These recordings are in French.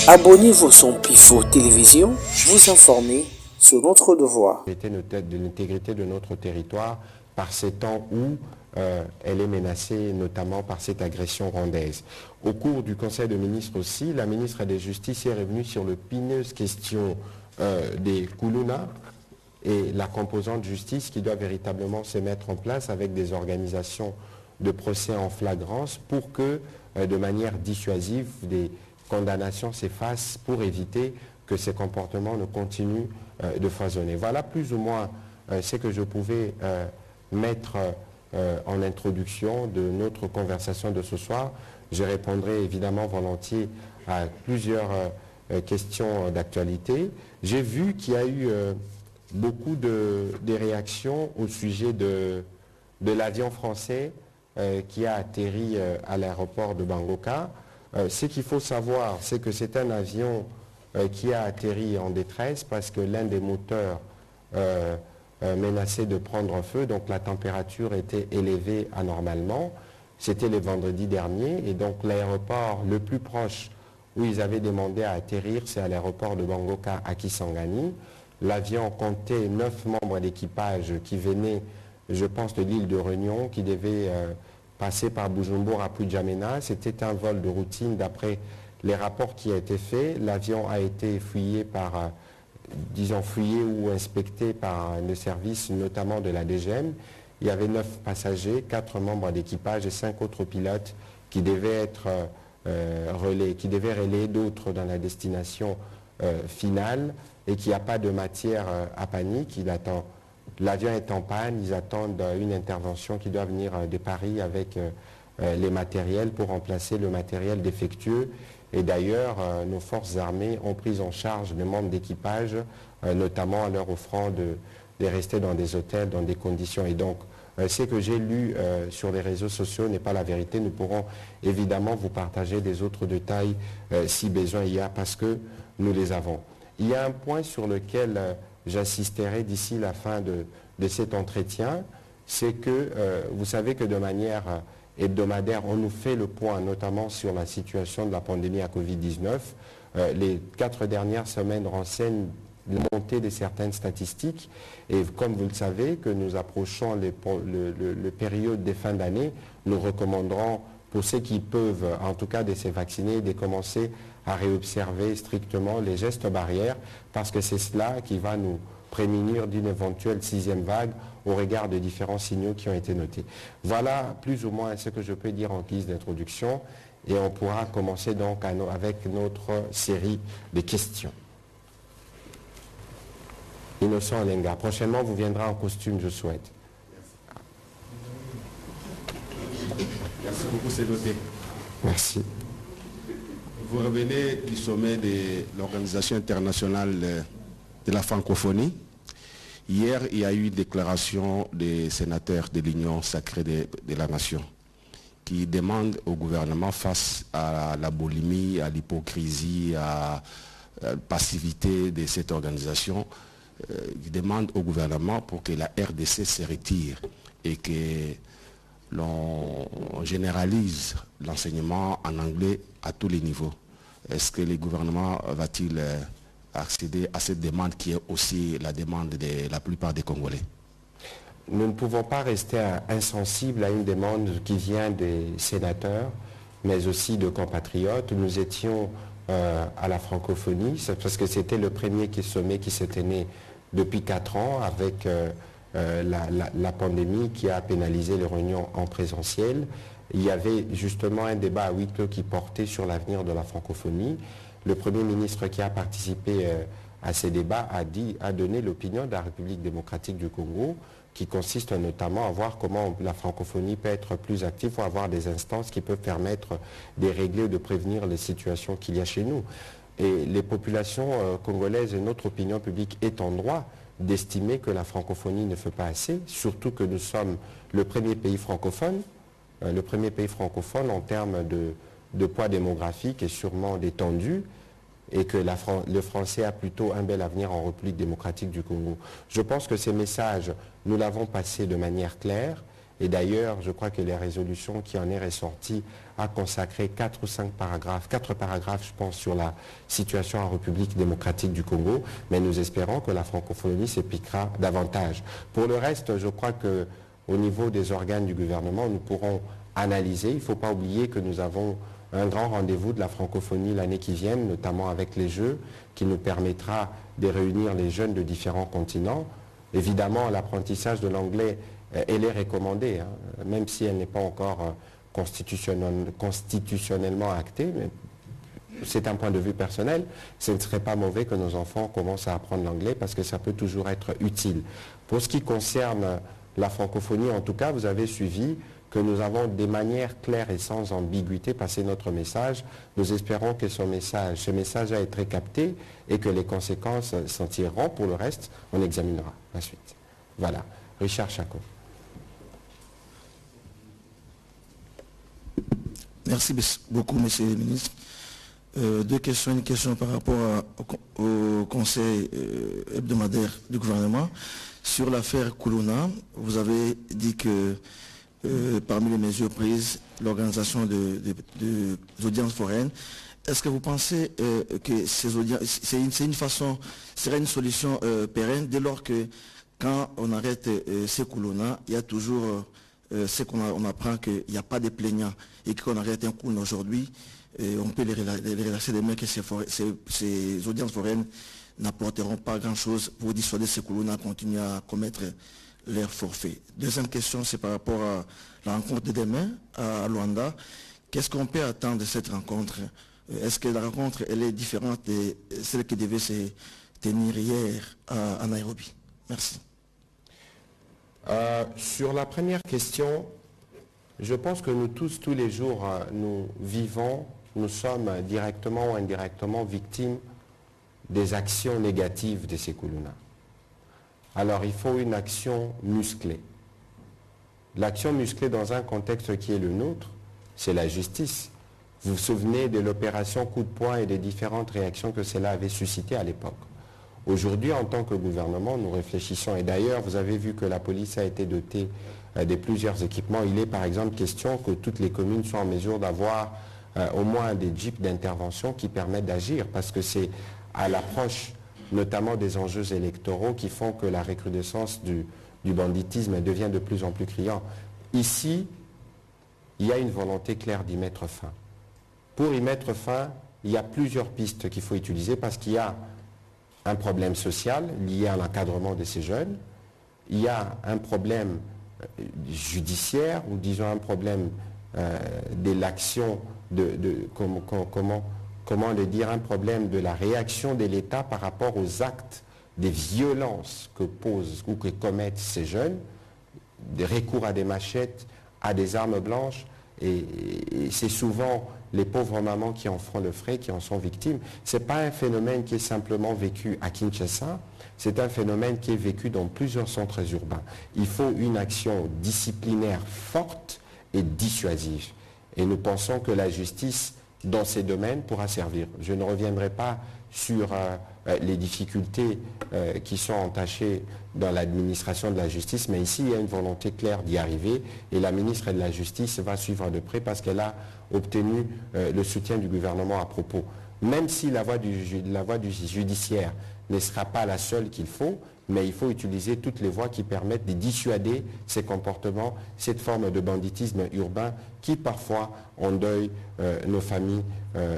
Abonnez-vous sur Pifo Télévision, vous informer sur notre devoir. De l'intégrité de notre territoire par ces temps où elle est menacée notamment par cette agression rwandaise. Au cours du Conseil de ministres aussi, la ministre de la Justice est revenue sur l'épineuse question des Kuluna et la composante justice qui doit véritablement se mettre en place avec des organisations de procès en flagrance pour que, de manière dissuasive, des condamnations s'effacent pour éviter que ces comportements ne continuent de foisonner. Voilà plus ou moins ce que je pouvais mettre en introduction de notre conversation de ce soir. Je répondrai évidemment volontiers à plusieurs questions d'actualité. J'ai vu qu'il y a eu beaucoup de réactions au sujet de l'avion français qui a atterri à l'aéroport de Bangoka. Ce qu'il faut savoir, c'est que c'est un avion qui a atterri en détresse parce que l'un des moteurs menaçait de prendre feu, donc la température était élevée anormalement. C'était le vendredi dernier et donc l'aéroport le plus proche où ils avaient demandé à atterrir, c'est à l'aéroport de Bangoka à Kisangani. L'avion comptait 9 membres d'équipage qui venaient, je pense, de l'île de Réunion, qui devaient passer par Bujumbura puis Djamena. C'était un vol de routine d'après les rapports qui ont été faits. L'avion a été fouillé ou inspecté par le service, notamment de la DGM. Il y avait 9 passagers, 4 membres d'équipage et 5 autres pilotes qui devaient être relayer d'autres dans la destination finale et qu'il n'y a pas de matière à panique. L'avion est en panne, ils attendent une intervention qui doit venir de Paris avec les matériels pour remplacer le matériel défectueux. Et d'ailleurs, nos forces armées ont pris en charge les membres d'équipage, notamment en leur offrant de rester dans des hôtels, dans des conditions. Et donc, ce que j'ai lu sur les réseaux sociaux n'est pas la vérité. Nous pourrons évidemment vous partager des autres détails si besoin il y a, parce que nous les avons. Il y a un point sur lequel j'assisterai d'ici la fin de cet entretien, c'est que vous savez que de manière hebdomadaire, on nous fait le point notamment sur la situation de la pandémie à Covid-19. Les 4 dernières semaines renseignent la montée de certaines statistiques et comme vous le savez que nous approchons le période des fins d'année, nous recommanderons pour ceux qui peuvent, en tout cas de se vacciner, de commencer à réobserver strictement les gestes barrières parce que c'est cela qui va nous prémunir d'une éventuelle 6e vague au regard de différents signaux qui ont été notés. Voilà plus ou moins ce que je peux dire en guise d'introduction et on pourra commencer donc avec notre série de questions. Innocent Alenga, prochainement vous viendrez en costume, je souhaite. Merci beaucoup, c'est noté. Merci. Vous revenez du sommet de l'Organisation internationale de la francophonie. Hier, il y a eu une déclaration des sénateurs de l'Union sacrée de la nation qui demandent au gouvernement, face à la boulimie, à l'hypocrisie, à la passivité de cette organisation, qui demandent au gouvernement pour que la RDC se retire et que l'on généralise l'enseignement en anglais à tous les niveaux. Est-ce que le gouvernement va-t-il accéder à cette demande qui est aussi la demande de la plupart des Congolais? Nous ne pouvons pas rester insensibles à une demande qui vient des sénateurs, mais aussi de compatriotes. Nous étions à la francophonie, parce que c'était le premier sommet qui s'est tenu depuis 4 ans avec la pandémie qui a pénalisé les réunions en présentiel. Il y avait justement un débat à huis clos qui portait sur l'avenir de la francophonie. Le Premier ministre qui a participé à ces débats a donné l'opinion de la République démocratique du Congo, qui consiste notamment à voir comment la francophonie peut être plus active ou avoir des instances qui peuvent permettre de régler ou de prévenir les situations qu'il y a chez nous. Et les populations congolaises et notre opinion publique est en droit d'estimer que la francophonie ne fait pas assez, surtout que nous sommes le premier pays francophone en termes de poids démographique est sûrement détendu et que le français a plutôt un bel avenir en République démocratique du Congo. Je pense que ces messages, nous l'avons passé de manière claire. Et d'ailleurs, je crois que les résolutions qui en est ressorties a consacré 4 ou 5 paragraphes, 4 paragraphes, je pense, sur la situation en République démocratique du Congo. Mais nous espérons que la francophonie s'appliquera davantage. Pour le reste, je crois qu'au niveau des organes du gouvernement, nous pourrons analyser. Il ne faut pas oublier que nous avons un grand rendez-vous de la francophonie l'année qui vient, notamment avec les Jeux, qui nous permettra de réunir les jeunes de différents continents. Évidemment, l'apprentissage de l'anglais, elle est recommandée, hein, même si elle n'est pas encore constitutionnellement actée, mais c'est un point de vue personnel. Ce ne serait pas mauvais que nos enfants commencent à apprendre l'anglais parce que ça peut toujours être utile. Pour ce qui concerne la francophonie, en tout cas, vous avez suivi que nous avons des manières claires et sans ambiguïté passé notre message. Nous espérons que ce message a été capté et que les conséquences s'en tireront. Pour le reste, on examinera la suite. Voilà. Richard Chacon. Merci beaucoup, Monsieur le ministre. Deux questions. Une question par rapport au conseil hebdomadaire du gouvernement. Sur l'affaire Koulouna, vous avez dit que parmi les mesures prises, l'organisation des audiences foraines, est-ce que vous pensez que ces audiences, serait une solution pérenne dès lors que quand on arrête ces Koulouna, il y a toujours ce qu'on apprend qu'il n'y a pas de plaignants et qu'on arrête un Koulouna aujourd'hui, on peut les relâcher demain que ces audiences foraines n'apporteront pas grand-chose pour dissuader ces Koulouna à continuer à commettre leur forfait. Deuxième question, c'est par rapport à la rencontre de demain à Luanda. Qu'est-ce qu'on peut attendre de cette rencontre? Est-ce que la rencontre elle est différente de celle qui devait se tenir hier à Nairobi? Merci. Sur la première question, je pense que nous tous les jours, nous vivons, nous sommes directement ou indirectement victimes des actions négatives de ces Koulouna. Alors il faut une action musclée. L'action musclée dans un contexte qui est le nôtre, c'est la justice. Vous vous souvenez de l'opération coup de poing et des différentes réactions que cela avait suscité à l'époque. Aujourd'hui, en tant que gouvernement, nous réfléchissons. Et d'ailleurs, vous avez vu que la police a été dotée de plusieurs équipements. Il est par exemple question que toutes les communes soient en mesure d'avoir au moins des jeeps d'intervention qui permettent d'agir, parce que c'est à l'approche notamment des enjeux électoraux qui font que la recrudescence du banditisme devient de plus en plus criant. Ici, il y a une volonté claire d'y mettre fin. Pour y mettre fin, il y a plusieurs pistes qu'il faut utiliser parce qu'il y a un problème social lié à l'encadrement de ces jeunes, il y a un problème judiciaire ou disons un problème de l'action comment le dire, un problème de la réaction de l'État par rapport aux actes des violences que posent ou que commettent ces jeunes, des recours à des machettes, à des armes blanches, et c'est souvent les pauvres mamans qui en font le frais, qui en sont victimes. Ce n'est pas un phénomène qui est simplement vécu à Kinshasa, c'est un phénomène qui est vécu dans plusieurs centres urbains. Il faut une action disciplinaire forte et dissuasive. Et nous pensons que la justice dans ces domaines pourra servir. Je ne reviendrai pas sur les difficultés qui sont entachées dans l'administration de la justice, mais ici, il y a une volonté claire d'y arriver et la ministre de la Justice va suivre de près parce qu'elle a obtenu le soutien du gouvernement à propos. Même si la voie du judiciaire ne sera pas la seule qu'il faut, mais il faut utiliser toutes les voies qui permettent de dissuader ces comportements, cette forme de banditisme urbain qui parfois endeuille nos familles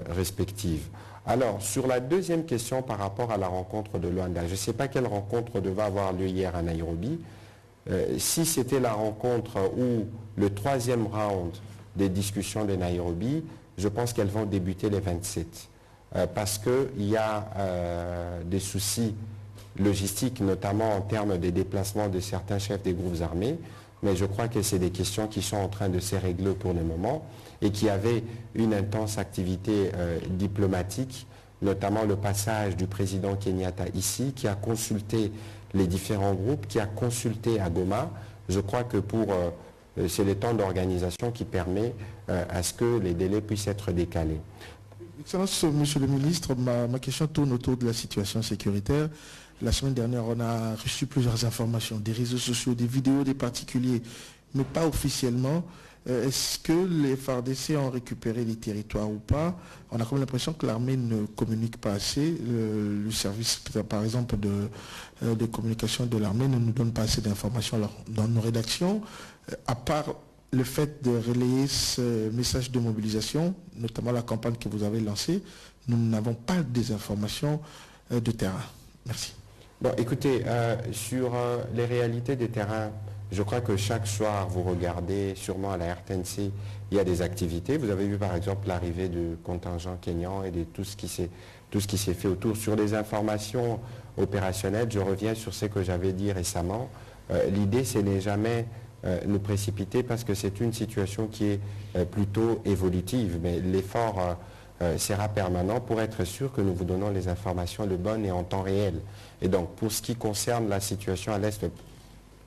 respectives. Alors, sur la deuxième question par rapport à la rencontre de Luanda, je ne sais pas quelle rencontre devait avoir lieu hier à Nairobi. Si c'était la rencontre ou le troisième round des discussions de Nairobi, je pense qu'elles vont débuter les 27. Parce qu'il y a des soucis logistiques, notamment en termes des déplacements de certains chefs des groupes armés, mais je crois que c'est des questions qui sont en train de se régler pour le moment et qui avaient une intense activité diplomatique, notamment le passage du président Kenyatta ici, qui a consulté les différents groupes, qui a consulté à Goma. Je crois que pour c'est le temps d'organisation qui permet à ce que les délais puissent être décalés. Excellence, Monsieur le Ministre, ma question tourne autour de la situation sécuritaire. La semaine dernière, on a reçu plusieurs informations, des réseaux sociaux, des vidéos des particuliers, mais pas officiellement. Est-ce que les FARDC ont récupéré les territoires ou pas? On a comme l'impression que l'armée ne communique pas assez. Le service, par exemple, de communication de l'armée ne nous donne pas assez d'informations dans nos rédactions. À part le fait de relayer ce message de mobilisation, notamment la campagne que vous avez lancée, nous n'avons pas des informations de terrain. Merci. Bon, écoutez, sur les réalités des terrains, je crois que chaque soir, vous regardez sûrement à la RTNC, il y a des activités. Vous avez vu par exemple l'arrivée du contingent kényan et de tout ce qui s'est fait autour. Sur les informations opérationnelles, je reviens sur ce que j'avais dit récemment. L'idée, c'est n'est jamais nous précipiter parce que c'est une situation qui est plutôt évolutive. Mais l'effort sera permanent pour être sûr que nous vous donnons les informations de bonnes et en temps réel. Et donc, pour ce qui concerne la situation à l'Est,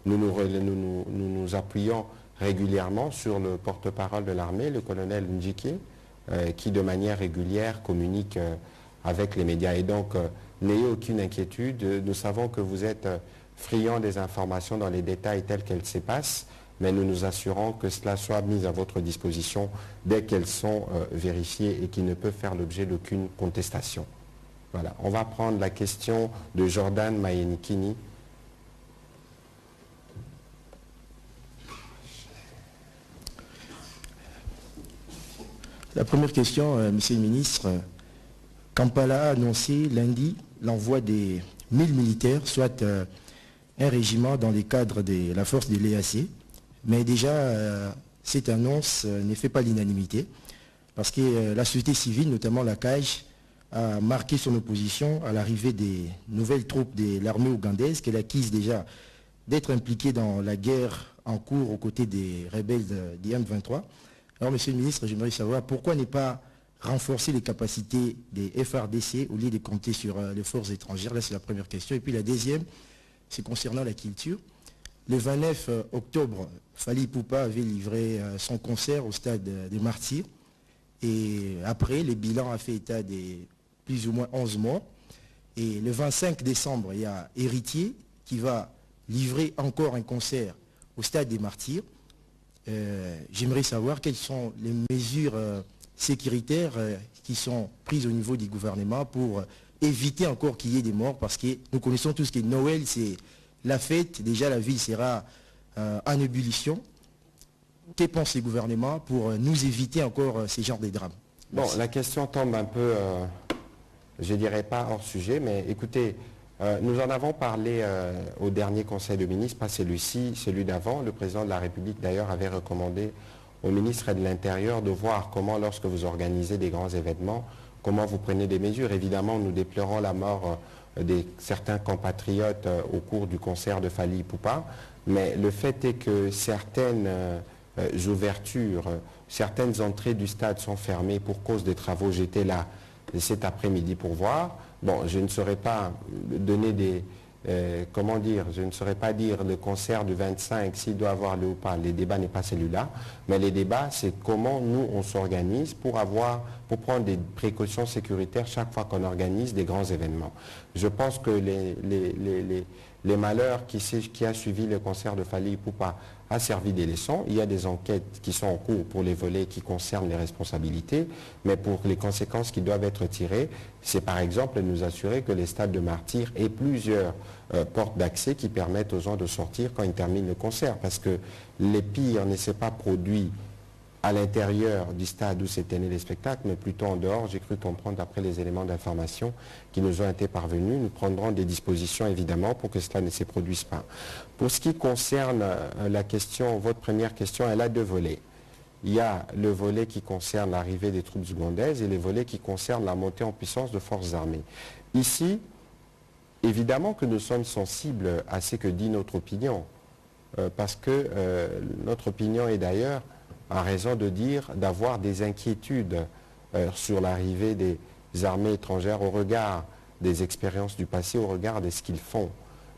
nous nous appuyons régulièrement sur le porte-parole de l'armée, le colonel Njiki, qui de manière régulière communique avec les médias. Et donc, n'ayez aucune inquiétude. Nous savons que vous êtes friands des informations dans les détails tels qu'elles se passent, mais nous nous assurons que cela soit mis à votre disposition dès qu'elles sont vérifiées et qui ne peuvent faire l'objet d'aucune contestation. Voilà. On va prendre la question de Jordan Mayenikini. La première question, Monsieur le ministre. Kampala a annoncé lundi l'envoi des 1000 militaires, soit un régiment dans les cadres de la force de l'EAC. Mais déjà, cette annonce ne fait pas l'unanimité, parce que la société civile, notamment la CAJ, a marqué son opposition à l'arrivée des nouvelles troupes de l'armée ougandaise, qu'elle accuse déjà d'être impliquée dans la guerre en cours aux côtés des rebelles du M23. Alors, Monsieur le ministre, j'aimerais savoir pourquoi ne pas renforcer les capacités des FARDC au lieu de compter sur les forces étrangères. Là, c'est la première question. Et puis la deuxième, c'est concernant la culture. Le 29 octobre, Fally Ipupa avait livré son concert au stade des Martyrs. Et après, le bilan a fait état de plus ou moins 11 morts. Et le 25 décembre, il y a Héritier qui va livrer encore un concert au stade des Martyrs. J'aimerais savoir quelles sont les mesures sécuritaires qui sont prises au niveau du gouvernement pour éviter encore qu'il y ait des morts, parce que nous connaissons tous que Noël, c'est la fête. Déjà, la ville sera en ébullition. Que pense le gouvernement pour nous éviter encore ces genres de drames? Bon, la question tombe un peu, je ne dirais pas hors sujet, mais écoutez, nous en avons parlé au dernier Conseil de ministres, pas celui-ci, celui d'avant. Le président de la République, d'ailleurs, avait recommandé au ministre de l'Intérieur de voir comment, lorsque vous organisez des grands événements, comment vous prenez des mesures. Évidemment, nous déplorons la mort de certains compatriotes au cours du concert de Fally Ipupa, mais le fait est que certaines ouvertures, certaines entrées du stade sont fermées pour cause des travaux. J'étais là cet après-midi pour voir. Bon, je ne saurais pas donner des... comment dire, je ne saurais pas dire le concert du 25, s'il doit avoir lieu ou pas. Les débats n'est pas celui-là. Mais les débats, c'est comment nous, on s'organise pour prendre des précautions sécuritaires chaque fois qu'on organise des grands événements. Je pense que les malheurs qui a suivi le concert de Fally Ipupa a servi des leçons. Il y a des enquêtes qui sont en cours pour les volets qui concernent les responsabilités, mais pour les conséquences qui doivent être tirées, c'est par exemple nous assurer que les stades de Martyrs aient plusieurs portes d'accès qui permettent aux gens de sortir quand ils terminent le concert, parce que les pires ne s'est pas produit à l'intérieur du stade où s'est tenu les spectacles, mais plutôt en dehors. J'ai cru comprendre, d'après les éléments d'information qui nous ont été parvenus, nous prendrons des dispositions évidemment pour que cela ne se produise pas. Pour ce qui concerne la question, votre première question, elle a deux volets. Il y a le volet qui concerne l'arrivée des troupes ougandaises et le volet qui concerne la montée en puissance de forces armées. Ici, évidemment que nous sommes sensibles à ce que dit notre opinion, parce que notre opinion est d'ailleurs a raison de dire, d'avoir des inquiétudes sur l'arrivée des armées étrangères au regard des expériences du passé, au regard de ce qu'ils font.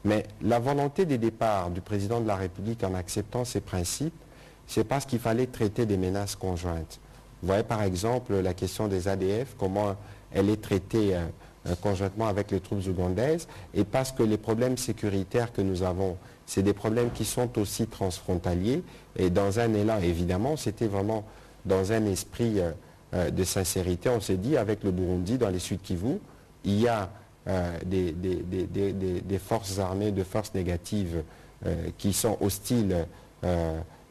Mais la volonté des départs du président de la République en acceptant ces principes, c'est parce qu'il fallait traiter des menaces conjointes. Vous voyez par exemple la question des ADF, comment elle est traitée conjointement avec les troupes ougandaises, et parce que les problèmes sécuritaires que nous avons, c'est des problèmes qui sont aussi transfrontaliers, et dans un élan, évidemment, c'était vraiment dans un esprit de sincérité, on s'est dit avec le Burundi, dans les Sud Kivu, il y a des forces armées, de forces négatives qui sont hostiles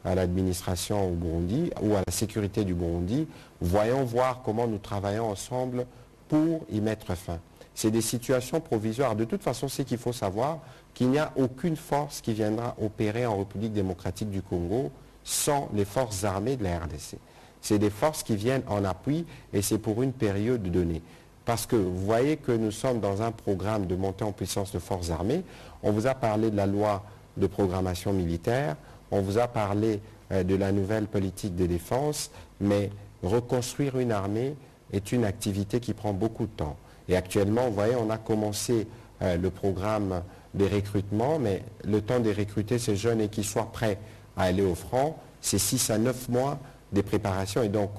à l'administration au Burundi ou à la sécurité du Burundi. Voyons voir comment nous travaillons ensemble pour y mettre fin. C'est des situations provisoires. De toute façon, c'est qu'il faut savoir qu'il n'y a aucune force qui viendra opérer en République démocratique du Congo sans les forces armées de la RDC. C'est des forces qui viennent en appui et c'est pour une période donnée. Parce que vous voyez que nous sommes dans un programme de montée en puissance de forces armées. On vous a parlé de la loi de programmation militaire, on vous a parlé de la nouvelle politique de défense, mais reconstruire une armée est une activité qui prend beaucoup de temps. Et actuellement, vous voyez, on a commencé le programme des recrutements, mais le temps de recruter ces jeunes et qu'ils soient prêts à aller au front, c'est 6 à 9 mois des préparations. Et donc,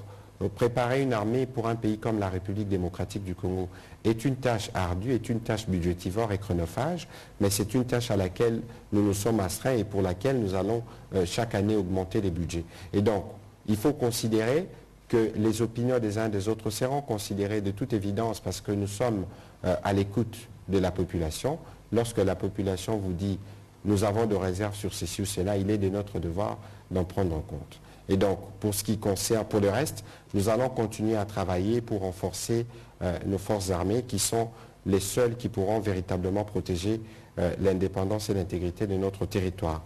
préparer une armée pour un pays comme la République démocratique du Congo est une tâche ardue, est une tâche budgétivore et chronophage, mais c'est une tâche à laquelle nous nous sommes astreints et pour laquelle nous allons chaque année augmenter les budgets. Et donc, il faut considérer que les opinions des uns et des autres seront considérées de toute évidence parce que nous sommes à l'écoute de la population. Lorsque la population vous dit « nous avons de réserves sur ceci ou cela », il est de notre devoir d'en prendre en compte. Et donc, pour ce qui concerne, pour le reste, nous allons continuer à travailler pour renforcer nos forces armées qui sont les seules qui pourront véritablement protéger l'indépendance et l'intégrité de notre territoire.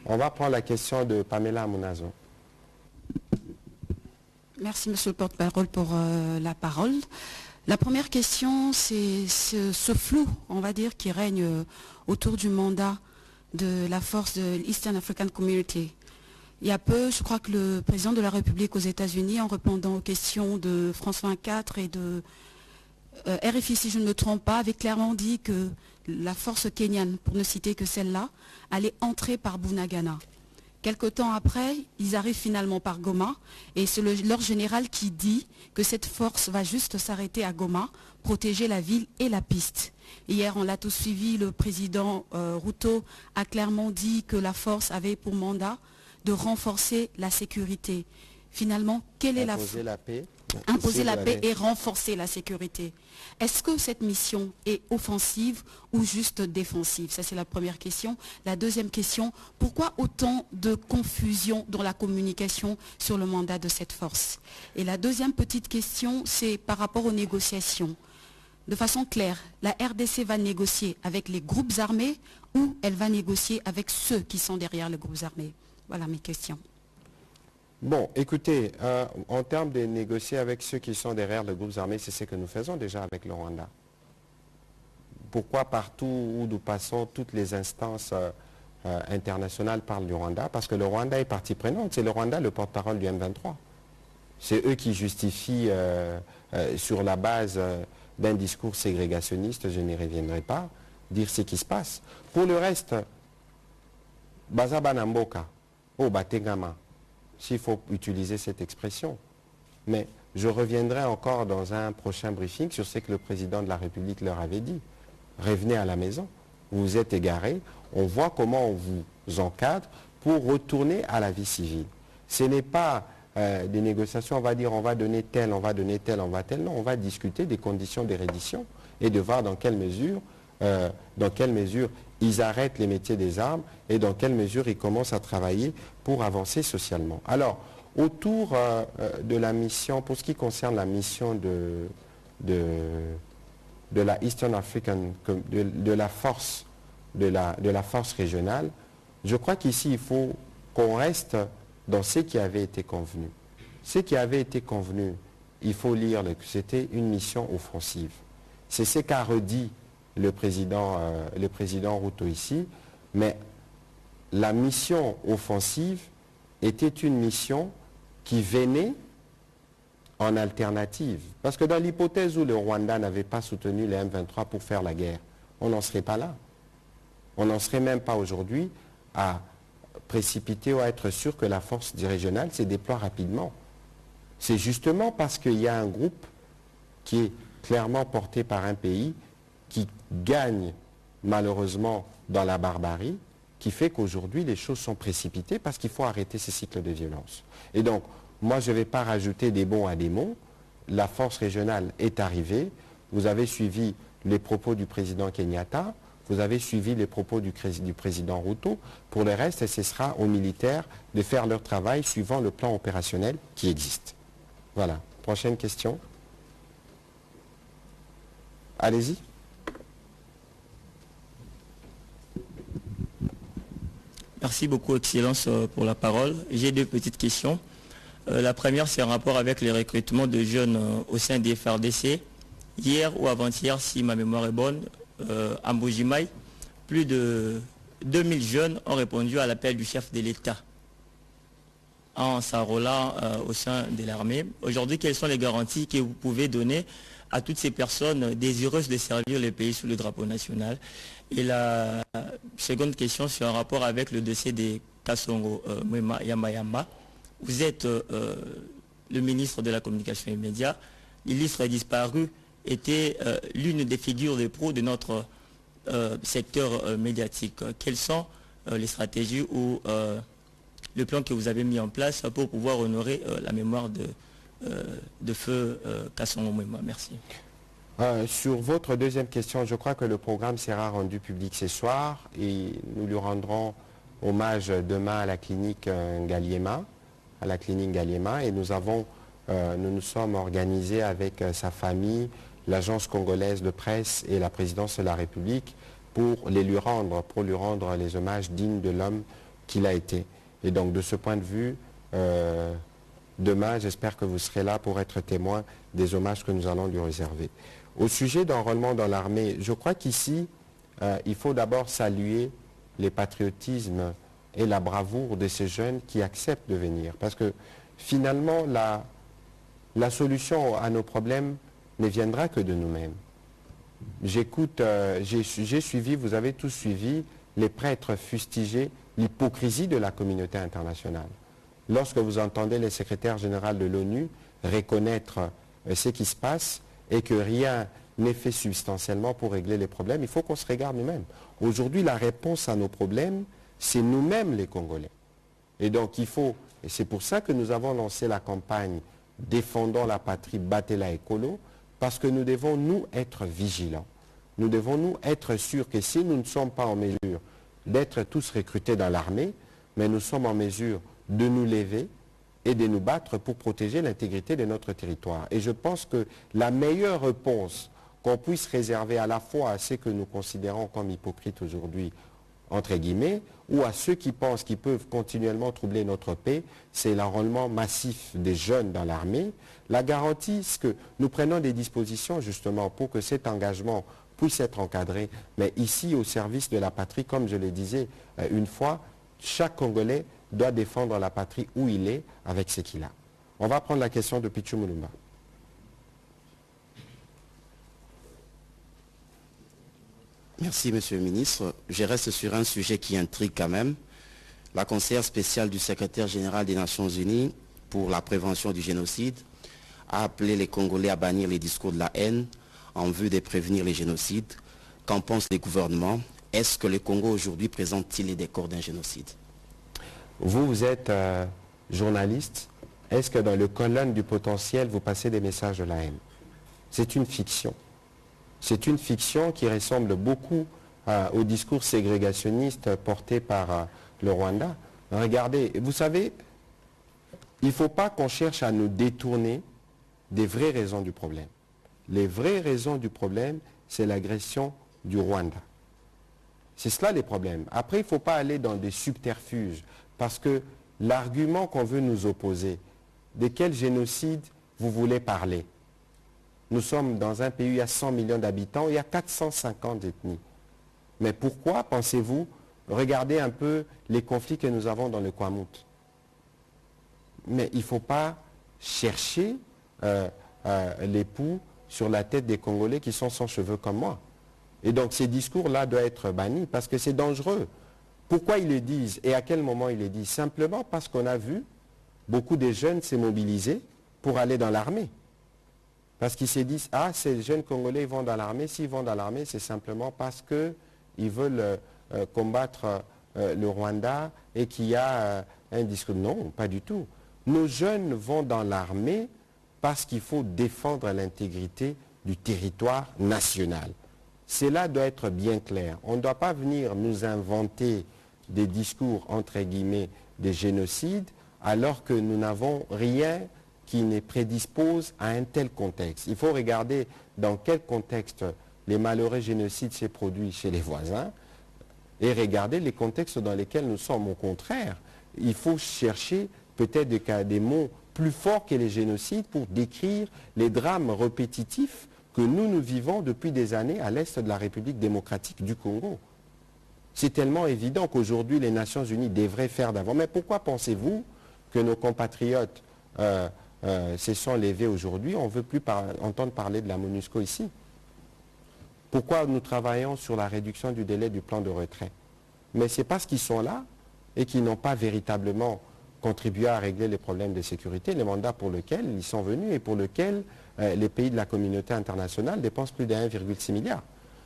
On va prendre la question de Pamela Amunazo. Merci, Monsieur le porte-parole, pour la parole. La première question, c'est ce flou, on va dire, qui règne autour du mandat de la force de l'Eastern African Community. Il y a peu, je crois que le président de la République aux États-Unis, en répondant aux questions de France 24 et de RFI, si je ne me trompe pas, avait clairement dit que la force kenyane, pour ne citer que celle-là, allait entrer par Bunagana. Quelque temps après, ils arrivent finalement par Goma et c'est leur général qui dit que cette force va juste s'arrêter à Goma, protéger la ville et la piste. Hier, on l'a tous suivi, le président Ruto a clairement dit que la force avait pour mandat de renforcer la sécurité. Finalement, quelle est la paix? Imposer la paix et renforcer la sécurité. Est-ce que cette mission est offensive ou juste défensive? Ça, c'est la première question. La deuxième question, pourquoi autant de confusion dans la communication sur le mandat de cette force? Et la deuxième petite question, c'est par rapport aux négociations. De façon claire, la RDC va négocier avec les groupes armés ou elle va négocier avec ceux qui sont derrière les groupes armés? Voilà mes questions. Bon, écoutez, en termes de négocier avec ceux qui sont derrière les groupes armés, c'est ce que nous faisons déjà avec le Rwanda. Pourquoi partout où nous passons, toutes les instances internationales parlent du Rwanda? Parce que le Rwanda est partie prenante. C'est le Rwanda le porte-parole du M23. C'est eux qui justifient sur la base d'un discours ségrégationniste, je n'y reviendrai pas, dire ce qui se passe. Pour le reste, Bazabanamboka, oh Batengama, s'il faut utiliser cette expression. Mais je reviendrai encore dans un prochain briefing sur ce que le président de la République leur avait dit. Revenez à la maison, vous vous êtes égarés, on voit comment on vous encadre pour retourner à la vie civile. Ce n'est pas des négociations, on va dire on va donner tel, on va donner tel, on va tel. Non, on va discuter des conditions de reddition et de voir dans quelle mesure ils arrêtent les métiers des armes et dans quelle mesure ils commencent à travailler pour avancer socialement. Alors, autour de la mission, pour ce qui concerne la mission de la Eastern African, de la force régionale, je crois qu'ici, il faut qu'on reste dans ce qui avait été convenu. Ce qui avait été convenu, il faut lire que c'était une mission offensive. C'est ce qu'a redit le président Ruto ici, mais la mission offensive était une mission qui venait en alternative. Parce que dans l'hypothèse où le Rwanda n'avait pas soutenu les M23 pour faire la guerre, on n'en serait pas là. On n'en serait même pas aujourd'hui à précipiter ou à être sûr que la force régionale se déploie rapidement. C'est justement parce qu'il y a un groupe qui est clairement porté par un pays qui gagne malheureusement dans la barbarie, qui fait qu'aujourd'hui les choses sont précipitées parce qu'il faut arrêter ces cycles de violence. Et donc, moi je ne vais pas rajouter des bons à des mots. La force régionale est arrivée. Vous avez suivi les propos du président Kenyatta, vous avez suivi les propos du président Ruto. Pour le reste, ce sera aux militaires de faire leur travail suivant le plan opérationnel qui existe. Voilà. Prochaine question. Allez-y. Merci beaucoup, Excellence, pour la parole. J'ai deux petites questions. La première, c'est en rapport avec les recrutements de jeunes au sein des FARDC. Hier ou avant-hier, si ma mémoire est bonne, à Mbujimaï, plus de 2000 jeunes ont répondu à l'appel du chef de l'État en s'enrôlant au sein de l'armée. Aujourd'hui, quelles sont les garanties que vous pouvez donner à toutes ces personnes désireuses de servir le pays sous le drapeau national? Et la seconde question, c'est en rapport avec le dossier des Kasongo Mwema Yamba. Vous êtes le ministre de la Communication et des Médias. L'illustre disparu était l'une des figures de proue de notre secteur médiatique. Quelles sont les stratégies ou le plan que vous avez mis en place pour pouvoir honorer la mémoire de feu Kasongo Mwema? Merci. Sur votre deuxième question, je crois que le programme sera rendu public ce soir et nous lui rendrons hommage demain à la clinique Ngaliema, et nous nous sommes organisés avec sa famille, l'agence congolaise de presse et la présidence de la République pour lui rendre les hommages dignes de l'homme qu'il a été. Et donc de ce point de vue, demain, j'espère que vous serez là pour être témoin des hommages que nous allons lui réserver. Au sujet d'enrôlement dans l'armée, je crois qu'ici, il faut d'abord saluer les patriotismes et la bravoure de ces jeunes qui acceptent de venir. Parce que finalement, la solution à nos problèmes ne viendra que de nous-mêmes. J'ai suivi, vous avez tous suivi, les prêtres fustiger l'hypocrisie de la communauté internationale. Lorsque vous entendez le secrétaire général de l'ONU reconnaître ce qui se passe et que rien n'est fait substantiellement pour régler les problèmes, il faut qu'on se regarde nous-mêmes. Aujourd'hui, la réponse à nos problèmes, c'est nous-mêmes les Congolais. Et donc il faut, et c'est pour ça que nous avons lancé la campagne « Défendons la patrie, battez-la écolo », parce que nous devons, nous, être vigilants. Nous devons, nous, être sûrs que si nous ne sommes pas en mesure d'être tous recrutés dans l'armée, mais nous sommes en mesure de nous lever et de nous battre pour protéger l'intégrité de notre territoire. Et je pense que la meilleure réponse qu'on puisse réserver à la fois à ceux que nous considérons comme hypocrites aujourd'hui, entre guillemets, ou à ceux qui pensent qu'ils peuvent continuellement troubler notre paix, c'est l'enrôlement massif des jeunes dans l'armée. La garantie, c'est que nous prenons des dispositions justement pour que cet engagement puisse être encadré. Mais ici, au service de la patrie, comme je le disais une fois, chaque Congolais doit défendre la patrie où il est, avec ce qu'il a. On va prendre la question de Pichu Mulumba. Merci, Monsieur le Ministre. Je reste sur un sujet qui intrigue quand même. La conseillère spéciale du secrétaire général des Nations Unies pour la prévention du génocide a appelé les Congolais à bannir les discours de la haine en vue de prévenir les génocides. Qu'en pensent les gouvernements? Est-ce que le Congo aujourd'hui présente-t-il les décors d'un génocide? Vous êtes journaliste. Est-ce que dans le colonne du potentiel, vous passez des messages de la haine? C'est une fiction. C'est une fiction qui ressemble beaucoup au discours ségrégationniste porté par le Rwanda. Regardez, vous savez, il ne faut pas qu'on cherche à nous détourner des vraies raisons du problème. Les vraies raisons du problème, c'est l'agression du Rwanda. C'est cela les problèmes. Après, il ne faut pas aller dans des subterfuges, parce que l'argument qu'on veut nous opposer, de quel génocide vous voulez parler? Nous sommes dans un pays où il y a 100 millions d'habitants, il y a 450 ethnies. Mais pourquoi, pensez-vous, regardez un peu les conflits que nous avons dans le Kwamouth. Mais il ne faut pas chercher l'époux sur la tête des Congolais qui sont sans cheveux comme moi. Et donc ces discours-là doivent être bannis parce que c'est dangereux. Pourquoi ils le disent et à quel moment ils le disent? Simplement parce qu'on a vu beaucoup de jeunes se mobiliser pour aller dans l'armée. Parce qu'ils se disent, ah, ces jeunes Congolais ils vont dans l'armée. S'ils vont dans l'armée, c'est simplement parce qu'ils veulent combattre le Rwanda et qu'il y a un discours. Non, pas du tout. Nos jeunes vont dans l'armée parce qu'il faut défendre l'intégrité du territoire national. Cela doit être bien clair. On ne doit pas venir nous inventer des discours, entre guillemets, des génocides, alors que nous n'avons rien qui ne prédispose à un tel contexte. Il faut regarder dans quel contexte les malheureux génocides s'est produit chez les voisins et regarder les contextes dans lesquels nous sommes. Au contraire, il faut chercher peut-être des mots plus forts que les génocides pour décrire les drames répétitifs que nous vivons depuis des années à l'est de la République démocratique du Congo. C'est tellement évident qu'aujourd'hui les Nations Unies devraient faire d'avant. Mais pourquoi pensez-vous que nos compatriotes se sont levés aujourd'hui? On ne veut plus entendre parler de la MONUSCO ici. Pourquoi nous travaillons sur la réduction du délai du plan de retrait? Mais c'est parce qu'ils sont là et qu'ils n'ont pas véritablement contribué à régler les problèmes de sécurité, les mandats pour lesquels ils sont venus et pour lesquels les pays de la communauté internationale dépensent plus de 1,6 milliard.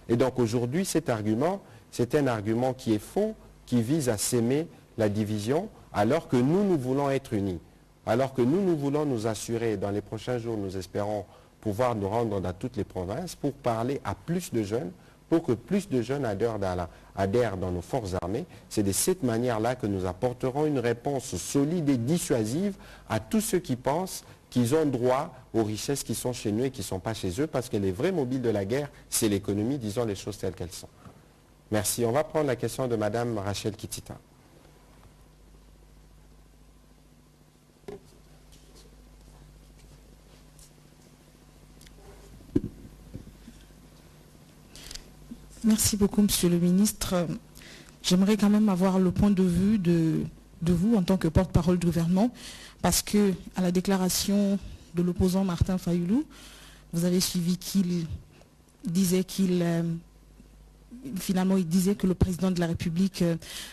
Et donc aujourd'hui, cet argument, c'est un argument qui est faux, qui vise à s'aimer la division, alors que nous voulons être unis. Alors que nous voulons nous assurer, dans les prochains jours, nous espérons pouvoir nous rendre dans toutes les provinces pour parler à plus de jeunes, pour que plus de jeunes adhèrent dans nos forces armées. C'est de cette manière-là que nous apporterons une réponse solide et dissuasive à tous ceux qui pensent qu'ils ont droit aux richesses qui sont chez nous et qui ne sont pas chez eux, parce que les vrais mobiles de la guerre, c'est l'économie, disons les choses telles qu'elles sont. Merci. On va prendre la question de Madame Rachel Kitita. Merci beaucoup, Monsieur le Ministre. J'aimerais quand même avoir le point de vue de vous en tant que porte-parole du gouvernement, parce que à la déclaration de l'opposant Martin Fayulu, vous avez suivi qu'il disait finalement, il disait que le président de la République,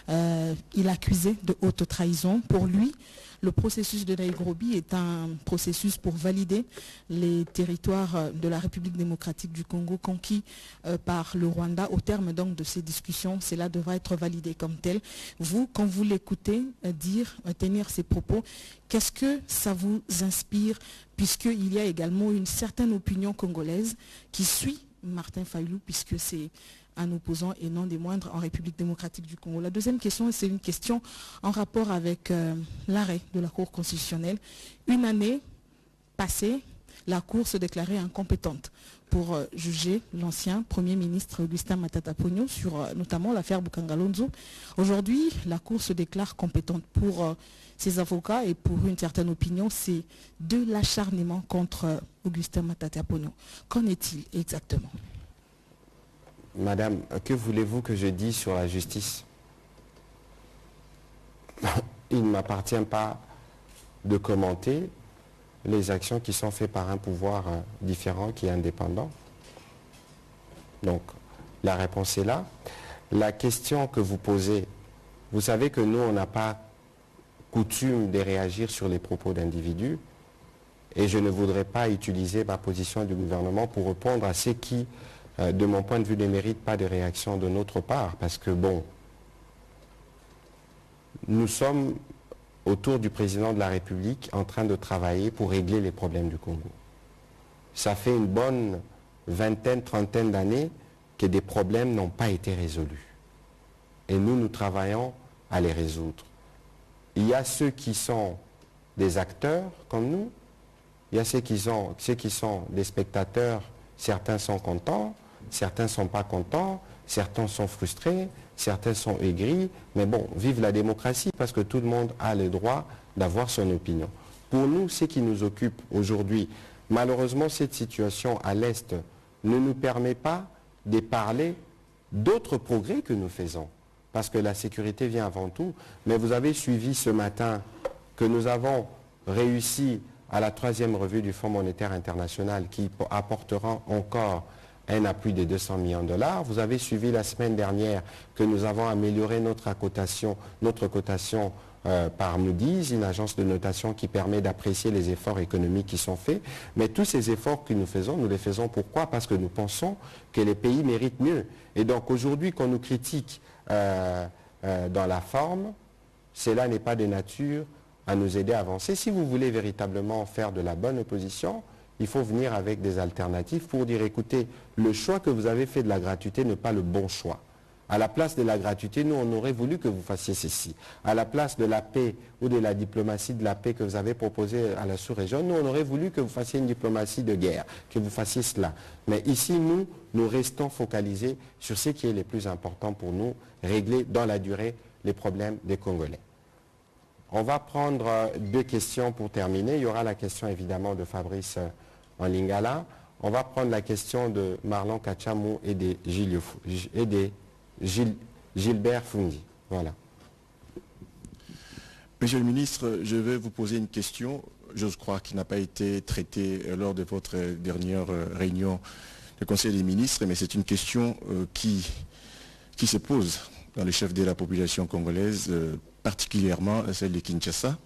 il accusait de haute trahison. Pour lui, le processus de Nairobi est un processus pour valider les territoires de la République démocratique du Congo conquis par le Rwanda. Au terme donc de ces discussions, cela devra être validé comme tel. Vous, quand vous l'écoutez tenir ces propos, qu'est-ce que ça vous inspire, puisqu'il y a également une certaine opinion congolaise qui suit Martin Fayulu, puisque c'est un opposant et non des moindres en République démocratique du Congo. La deuxième question, c'est une question en rapport avec l'arrêt de la Cour constitutionnelle. Une année passée, la Cour se déclarait incompétente pour juger l'ancien Premier ministre Augustin Matata Ponyo sur notamment l'affaire Bukangalonzo. Aujourd'hui, la Cour se déclare compétente. Pour ses avocats et pour une certaine opinion, c'est de l'acharnement contre Augustin Matata Ponyo. Qu'en est-il exactement ? Madame, que voulez-vous que je dise sur la justice? Il ne m'appartient pas de commenter les actions qui sont faites par un pouvoir différent qui est indépendant. Donc, la réponse est là. La question que vous posez, vous savez que nous, on n'a pas coutume de réagir sur les propos d'individus, et je ne voudrais pas utiliser ma position du gouvernement pour répondre à ceux qui, de mon point de vue, ne méritent pas de réaction de notre part, parce que, bon, nous sommes autour du président de la République en train de travailler pour régler les problèmes du Congo. Ça fait une bonne vingtaine, trentaine d'années que des problèmes n'ont pas été résolus. Et nous travaillons à les résoudre. Il y a ceux qui sont des acteurs comme nous, il y a ceux qui sont des spectateurs, certains sont contents, certains ne sont pas contents, certains sont frustrés, certains sont aigris, mais bon, vive la démocratie parce que tout le monde a le droit d'avoir son opinion. Pour nous, ce qui nous occupe aujourd'hui, malheureusement, cette situation à l'Est ne nous permet pas de parler d'autres progrès que nous faisons, parce que la sécurité vient avant tout. Mais vous avez suivi ce matin que nous avons réussi à la 3e revue du Fonds monétaire international qui apportera encore un appui de 200 millions de $. Vous avez suivi la semaine dernière que nous avons amélioré notre cotation par Moody's, une agence de notation qui permet d'apprécier les efforts économiques qui sont faits. Mais tous ces efforts que nous les faisons pourquoi? Parce que nous pensons que les pays méritent mieux. Et donc aujourd'hui, qu'on nous critique dans la forme, cela n'est pas de nature à nous aider à avancer. Si vous voulez véritablement faire de la bonne opposition, il faut venir avec des alternatives pour dire, écoutez, le choix que vous avez fait de la gratuité n'est pas le bon choix. À la place de la gratuité, nous, on aurait voulu que vous fassiez ceci. À la place de la paix ou de la diplomatie de la paix que vous avez proposée à la sous-région, nous, on aurait voulu que vous fassiez une diplomatie de guerre, que vous fassiez cela. Mais ici, nous restons focalisés sur ce qui est le plus important pour nous, régler dans la durée les problèmes des Congolais. On va prendre 2 questions pour terminer. Il y aura la question, évidemment, de Fabrice en Lingala. On va prendre la question de Marlon Kachamou et de Gilbert Fundi. Voilà. Monsieur le ministre, je vais vous poser une question, je crois, qui n'a pas été traitée lors de votre dernière réunion du Conseil des ministres, mais c'est une question qui se pose dans les chefs de la population congolaise, particulièrement celle de Kinshasa.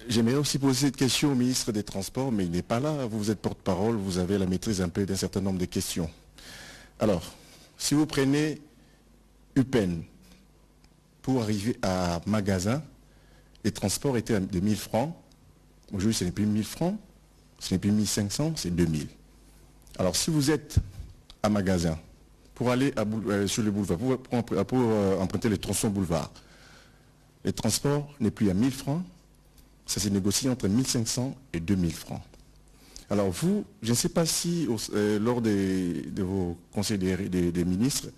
J'aimerais aussi poser cette question au ministre des Transports, mais il n'est pas là. Vous êtes porte-parole, vous avez la maîtrise un peu d'un certain nombre de questions. Alors, si vous prenez UPEN pour arriver à Magasin, les transports étaient de 1000 francs. Aujourd'hui, ce n'est plus 1000 francs, ce n'est plus 1500, c'est 2000. Alors, si vous êtes à Magasin, pour aller sur le boulevard, pour emprunter le tronçon boulevard, les transports n'est plus à 1000 francs, ça s'est négocié entre 1500 et 2000 francs. Alors vous, je ne sais pas si lors de vos conseils des ministres,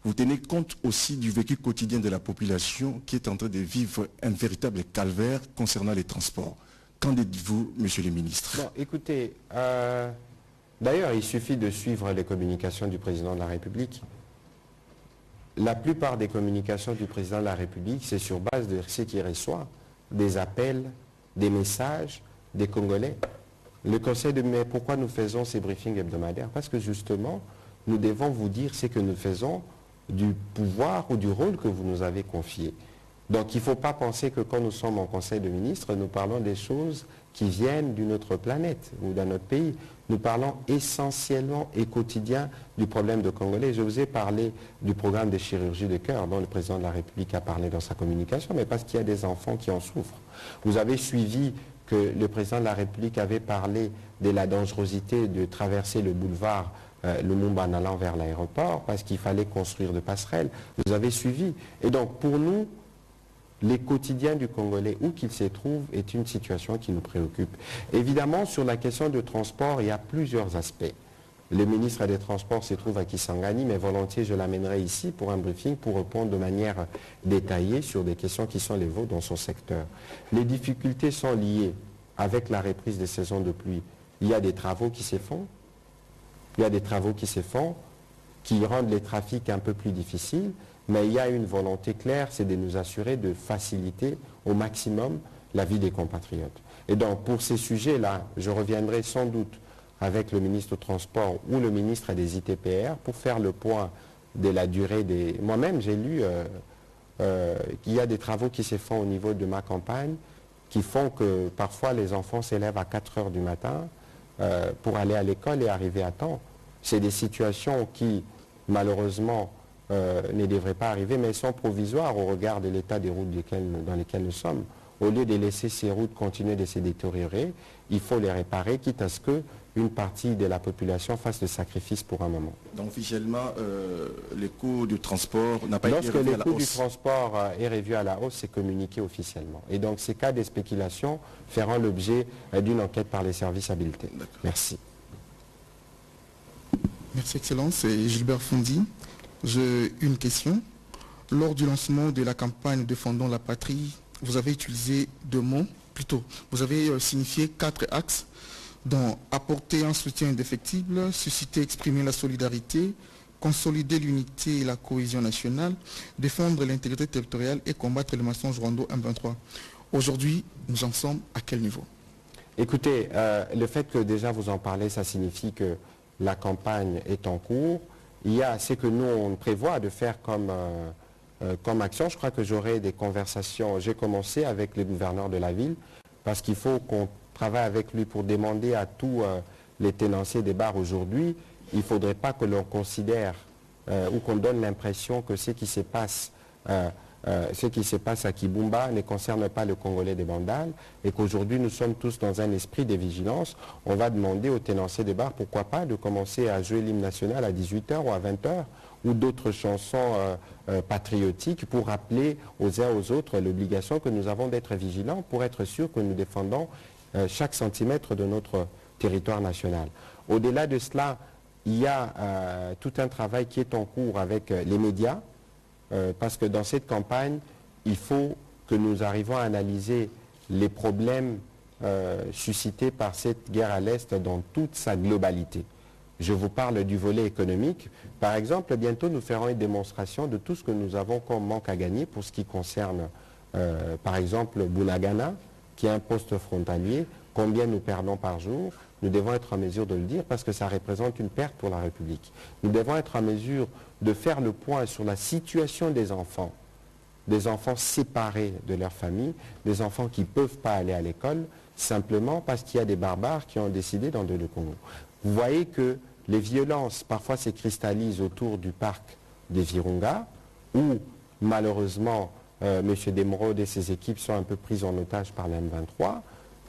vous tenez compte aussi du vécu quotidien de la population qui est en train de vivre un véritable calvaire concernant les transports. Qu'en dites-vous, monsieur le ministre? Bon, écoutez, d'ailleurs, il suffit de suivre les communications du président de la République. La plupart des communications du président de la République, c'est sur base de ce qu'il reçoit, des appels, des messages des Congolais. Le Conseil de mai, pourquoi nous faisons ces briefings hebdomadaires? Parce que justement, nous devons vous dire ce que nous faisons du pouvoir ou du rôle que vous nous avez confié. Donc il ne faut pas penser que quand nous sommes en Conseil de ministres, nous parlons des choses qui viennent d'une autre planète ou d'un autre pays. Nous parlons essentiellement et quotidien du problème de Congolais. Je vous ai parlé du programme de chirurgie de cœur dont le président de la République a parlé dans sa communication, mais parce qu'il y a des enfants qui en souffrent. Vous avez suivi que le président de la République avait parlé de la dangerosité de traverser le boulevard Lumumba en allant vers l'aéroport parce qu'il fallait construire de passerelles. Vous avez suivi. Et donc pour nous, les quotidiens du Congolais, où qu'ils se trouvent, est une situation qui nous préoccupe. Évidemment, sur la question de transport, il y a plusieurs aspects. Le ministre des Transports se trouve à Kisangani, mais volontiers je l'amènerai ici pour un briefing pour répondre de manière détaillée sur des questions qui sont les vôtres dans son secteur. Les difficultés sont liées avec la reprise des saisons de pluie. Il y a des travaux qui se font, qui rendent les trafics un peu plus difficiles, mais il y a une volonté claire, c'est de nous assurer de faciliter au maximum la vie des compatriotes. Et donc pour ces sujets-là, je reviendrai sans doute avec le ministre du Transport ou le ministre des ITPR pour faire le point de la durée des... Moi-même, j'ai lu qu'il y a des travaux qui se font au niveau de ma campagne qui font que parfois les enfants s'élèvent à 4 heures du matin pour aller à l'école et arriver à temps. C'est des situations qui, malheureusement, ne devraient pas arriver, mais elles sont provisoires au regard de l'état des routes dans lesquelles nous sommes. Au lieu de laisser ces routes continuer de se détériorer, il faut les réparer, quitte à ce qu'une partie de la population fasse le sacrifice pour un moment. Donc officiellement, le coût du transport n'a pas été revu à la hausse. Lorsque le coût du transport est revu à la hausse, c'est communiqué officiellement. Et donc ces cas de spéculation feront l'objet d'une enquête par les services habilités. Merci. Merci Excellence. C'est Gilbert Fundi. J'ai une question. Lors du lancement de la campagne Défendons la patrie, vous avez utilisé 2 mots, plutôt. Vous avez signifié 4 axes, dont apporter un soutien indéfectible, susciter, exprimer la solidarité, consolider l'unité et la cohésion nationale, défendre l'intégrité territoriale et combattre le mensonge Rwando M23. Aujourd'hui, nous en sommes à quel niveau? Écoutez, le fait que déjà vous en parlez, ça signifie que la campagne est en cours. Il y a ce que nous, on prévoit de faire comme action. Je crois que j'aurai des conversations. J'ai commencé avec les gouverneurs de la ville parce qu'il faut qu'on travaille avec lui pour demander à tous les tenanciers des bars aujourd'hui. Il ne faudrait pas que l'on considère ou qu'on donne l'impression que ce qui se passe à Kibumba ne concerne pas le Congolais des Bandal et qu'aujourd'hui nous sommes tous dans un esprit de vigilance. On va demander aux tenanciers des bars, pourquoi pas, de commencer à jouer l'hymne national à 18h ou à 20h ou d'autres chansons patriotiques pour rappeler aux uns aux autres l'obligation que nous avons d'être vigilants pour être sûrs que nous défendons chaque centimètre de notre territoire national. Au-delà de cela, il y a tout un travail qui est en cours avec les médias, parce que dans cette campagne, il faut que nous arrivions à analyser les problèmes suscités par cette guerre à l'Est dans toute sa globalité. Je vous parle du volet économique. Par exemple, bientôt nous ferons une démonstration de tout ce que nous avons comme manque à gagner pour ce qui concerne, par exemple, Bunagana, qui est un poste frontalier, combien nous perdons par jour. Nous devons être en mesure de le dire parce que ça représente une perte pour la République. Nous devons être en mesure de faire le point sur la situation des enfants séparés de leur famille, des enfants qui ne peuvent pas aller à l'école, simplement parce qu'il y a des barbares qui ont décidé d'enlever le Congo. Vous voyez que les violences parfois se cristallisent autour du parc des Virunga, où malheureusement M. Demerode et ses équipes sont un peu prises en otage par la M23.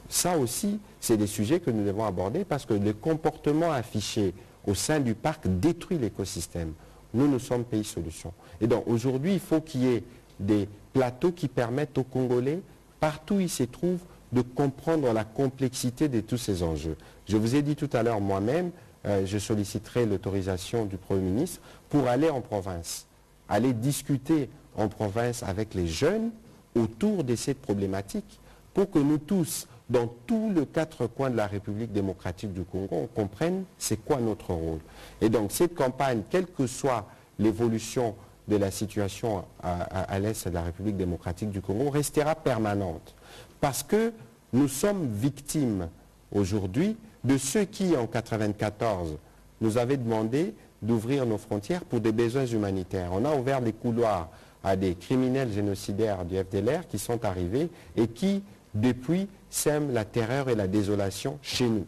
Ça aussi, c'est des sujets que nous devons aborder parce que le comportement affiché au sein du parc détruit l'écosystème. Nous sommes pays solution. Et donc aujourd'hui, il faut qu'il y ait des plateaux qui permettent aux Congolais, partout où ils se trouvent, de comprendre la complexité de tous ces enjeux. Je vous ai dit tout à l'heure moi-même, je solliciterai l'autorisation du Premier ministre pour aller en province, aller discuter en province avec les jeunes autour de cette problématique pour que nous tous, dans tous les 4 coins de la République démocratique du Congo, on comprenne c'est quoi notre rôle. Et donc cette campagne, quelle que soit l'évolution de la situation à l'est de la République démocratique du Congo, restera permanente. Parce que nous sommes victimes aujourd'hui de ceux qui, en 1994, nous avaient demandé d'ouvrir nos frontières pour des besoins humanitaires. On a ouvert les couloirs à des criminels génocidaires du FDLR qui sont arrivés et qui, depuis, sèment la terreur et la désolation chez nous.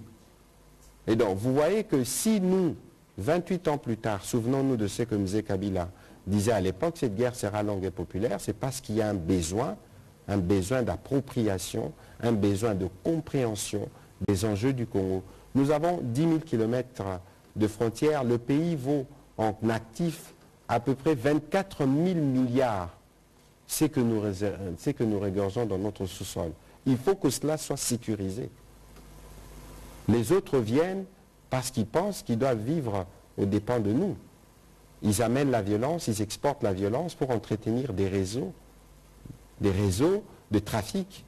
Et donc, vous voyez que si nous, 28 ans plus tard, souvenons-nous de ce que M. Kabila disait à l'époque, cette guerre sera longue et populaire, c'est parce qu'il y a un besoin d'appropriation, un besoin de compréhension des enjeux du Congo. Nous avons 10 000 km de frontières, le pays vaut en actifs à peu près 24 000 milliards, c'est que nous regorgeons dans notre sous-sol. Il faut que cela soit sécurisé. Les autres viennent parce qu'ils pensent qu'ils doivent vivre aux dépens de nous. Ils amènent la violence, ils exportent la violence pour entretenir des réseaux de trafic.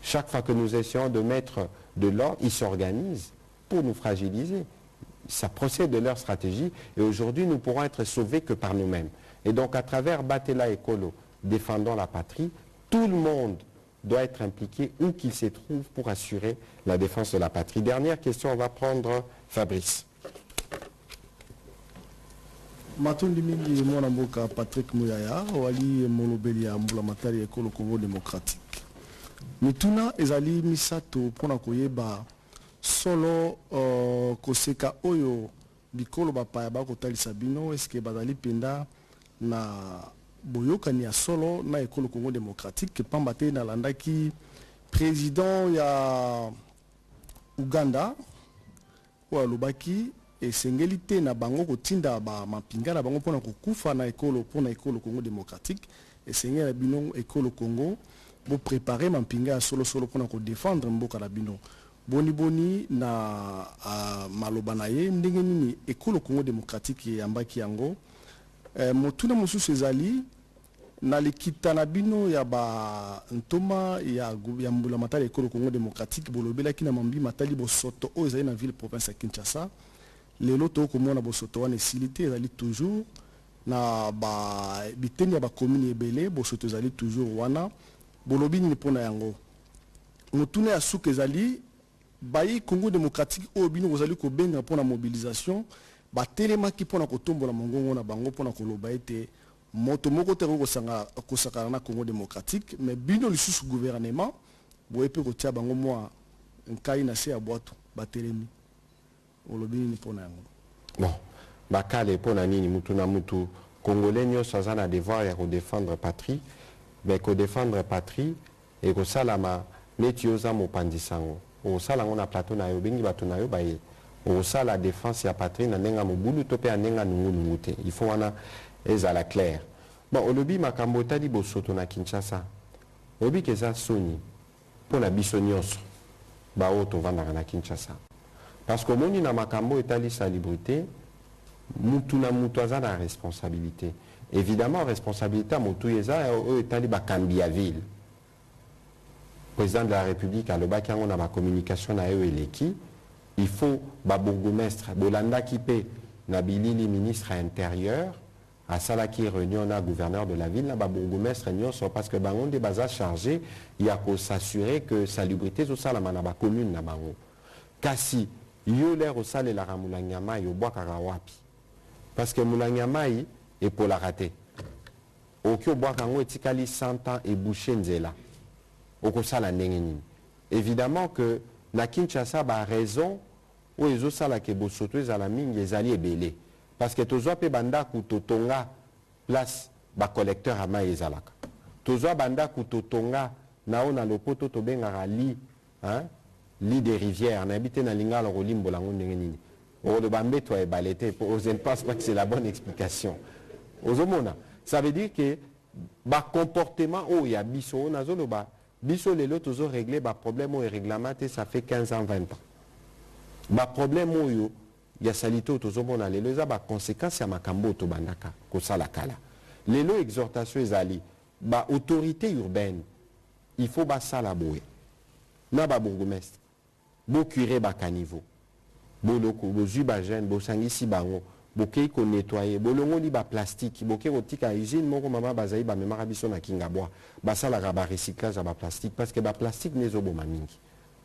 Chaque fois que nous essayons de mettre de l'ordre, ils s'organisent pour nous fragiliser. Ça procède de leur stratégie et aujourd'hui nous pourrons être sauvés que par nous-mêmes. Et donc à travers Batela Ekolo, défendant la patrie, tout le monde doit être impliqué où qu'il se trouve pour assurer la défense de la patrie. Dernière question, on va prendre Fabrice. Matondi mingi mwana mboka Patrick Muyaya wali molobeli ya mbulamatari ekolo Congo démocratique. Mituna ezali misato pona koyeba solo koseka oyo bikolo bapaya bakotalisa bino eske bazali penda na boyokani ya solo na ekolo Congo démocratique pamba te nalandaki président ya Uganda oyo alobaki esengeli te na bango kotinda ba mapinga na bango pona kokufa na ekolo Congo démocratique esengeli bino ekolo Congo bo préparer mapinga ya solo pona ko défendre mboka na bino boni na maloba na ye ndenge nini ekolo Congo démocratique yambaki yango motuna mosusu ezali na likita na bino ya ba ntoma ya mbulamatari ekolo Congo démocratique bolobelaki na mambi matali bosoto oyo ezali na ville province ya Kinshasa. Lelo to komona bosoto wana esilité ezali toujours na ba biteni ya ba commune ebele bosoto ezali toujours wana bolobi ni pona yango motuna ya suka ezali bayi Congo démocratique au bino ozali ko benga pour la mobilisation ba telema ki pona ko tombola mongongo na bango pona ko loba ete moto moko te ko sanga ko sakana na Congo démocratique mais bino le sous gouvernement bo epe ko tia bango moi nkai na se ya boato ba telemi olobi ni pona yango bon bakale pona nini mutu na mutu congolais nyonso aza na devoir ya ko défendre patrie mais ko défendre patrie et ko salama neti oza mopanzi sango o sala ngona plateau na yo bengi bato na yo baye o sala défense ya patrie na nenga mobulu to pe anenga nungu te il faut wana ezala clair bon olobi makambo tali bosoto na Kinshasa obi keza soni pona biso nyonso ba o to vanda na Kinshasa parce que moni na makambo etali salubrité mutu na mutu aza na responsabilité évidemment responsabilité mutu eza o etali bakambi ya ville président de la République à l'obaki on a ma communication na eux et l'équipe il faut ba bourgmestre bolanda kipe na bilili ministre intérieur à salaki réunion na gouverneur de la ville na ba bourgmestre nyonso parce que bango de baza chargé il y a ko s'assurer que salubrité zo sala na ba commune na bango kasi yo l'air au sale la ramulanyama yo boakara wapi parce que mulanyama est pour la rater okyo boakango etikali 100 ans et boucher nzela okosala ndenge nini évidemment que na Kinshasa ba raison o ezosala ke bosoto ezala mingi ezali ebele parce que tozwa pe banda kutotonga place ba collecteur à mai ezalaka tozwa banda kutotonga na ona lopoto to bengaka li hein lit des rivières na habité na lingala rolimbo la ndenge nini o de bambeto e balete je ne pense pas que c'est la bonne explication ozomona ça veut dire que ba comportement o ya biso nazoloba biso lelo tozo régler ba problème et réglementé ça fait 15 ans 20 ans ba problème oyo ya salito tozo mona lelo za ba conséquences ya makambo to bandaka ko sala kala lelo exhortation ezali ba autorité urbaine il faut ba sala boye na ba bourgmestre bo curé ba caniveau bo loko bo zuba jeune bo sangisi bango bo kei ko nettoyer bo longo li ba plastique bo kei otika usine moko mama bazai ba memara biso na kingabwa ba sala ba recyclage ba plastique parce que ba plastique nezo bo mamingi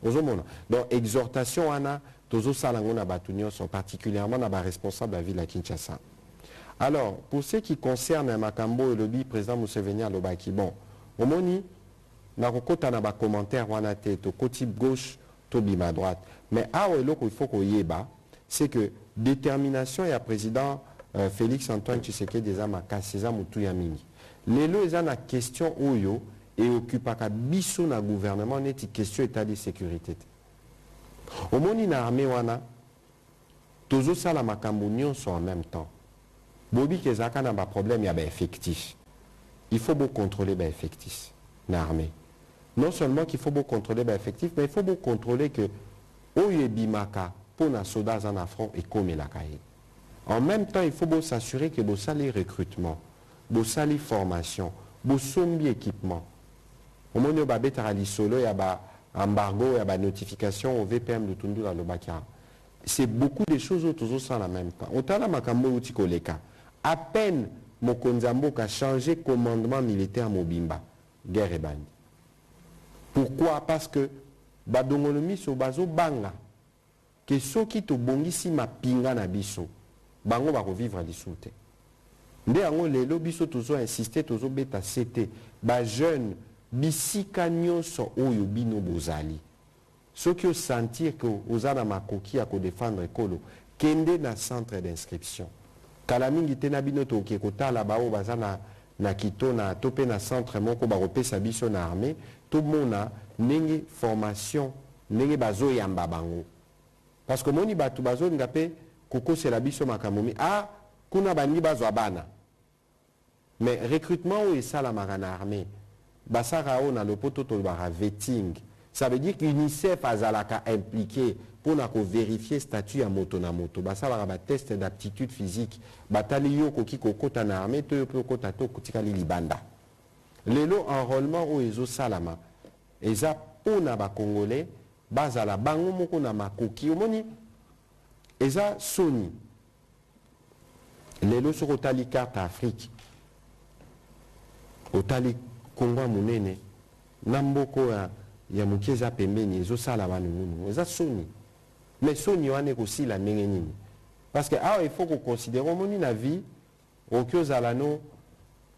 ozomona donc exhortation ana tozo sala ngona batu nyonso particulièrement na ba responsable la ville à Kinshasa. Alors pour ce qui concerne makambo et lobby président Museveni à lobaki bon omoni na kokota na ba commentaire wana te to côté gauche to bima droite mais eloko il faut ko yeba c'est que détermination ya président Félix Antoine Tshisekedi eza makasi eza mutu ya mingi lelo eza na question oyo et occupaka biso na gouvernement neti question état de sécurité omoni na armée wana tozo sala makambo nyonso en même temps bobi kezaka na ba problème ya ba effectif il faut beau contrôler ba effectif na armée non seulement qu'il faut beau contrôler ba effectif mais il faut beau contrôler que oyo ebimaka pour na soldats en affront et comme la cahier. En même temps, il faut s'assurer que vous sali recrutement, vous sali formation, vous sombi équipement. Au moment où vous avez solo, il y a embargo, il y a notification au VPM de Tundu la Lobaka. C'est beaucoup de choses autour en même temps. On t'a la makambo utikoleka. À peine Mokonzambo a changé commandement militaire Mobimba, guerre et bandi. Pourquoi? Parce que badongolomi so bazo banga. Que ceux qui te bongisi ma pinga na biso bango ba revivre l'isouté nde yango lelo biso tozo insister tozo beta cité ba jeune bisika nyonso oyo bino bozali ceux qui sentir que ozana makoki à ko défendre ekolo kende na centre d'inscription kala mingi te na bino to ke kotala bao bazana na kito na topé na centre moko ba repesa biso na armée tout mona ndenge formation ndenge bazo yamba bango. Parce que moni batu bazo ngapé koko c'est la biso makamomi kuna bani bazwa bana mais recrutement ou ça la marana armée basara on a le poto to bara vetting ça veut dire que l'UNICEF azalaka impliqué pour na ko vérifier statut à moto na moto basala ba test d'aptitude physique batali yo koki kokota na armée to yo kota to kotika libanda lelo enrôlement ou ezo salama eza pona ba congolais bazala bango moko na makoki omoni eza soni lelo soko tali carte Afrique otali Congo munene na mboko ya mokie eza pembeni ezosala banunu eza soni mais soni wana ekosila ndenge nini parce que awa il faut koconsidere omoni na vie okoki ozala no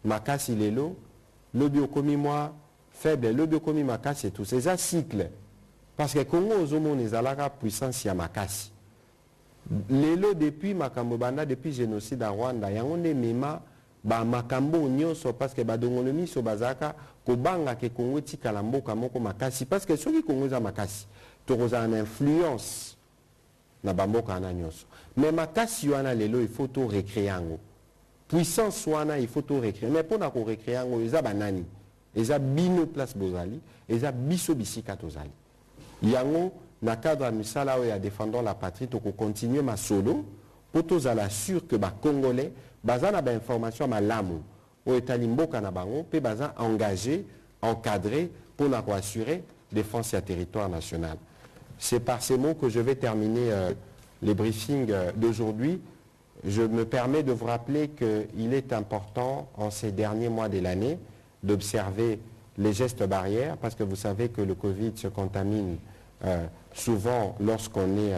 makasi lelo lobi okomi mwa faible lobi okomi makasi et tout ça eza cycle parce que Congo ozomona ezalaka puissance ya makasi lelo depuis makambo banda depuis génocide à Rwanda yango nde mema ba makambo nyonso parce que badongolo miso bazaka kobanga ke Congo etikala mboka moko makasi parce que soki Congo eza makasi tokozala na influence na bamboka wana nyonso mais makasi wana lelo il faut to recréer yango puissance wana il faut to recréer mais pona ko recréer yango eza banani eza bino place bozali eza biso bisika tozali yango na cadre ya misala oyo ya défendant la patrie toko continuer masolo po tozala sûr que ba congolais baza na ba information malamu oyo etali mboka na bango pe baza engagé encadré pour na assurer défense ya territoire national. C'est par ces mots que je vais terminer les briefings d'aujourd'hui. Je me permets de vous rappeler qu'il est important en ces derniers mois de l'année d'observer les gestes barrières parce que vous savez que le Covid se contamine souvent lorsqu'on est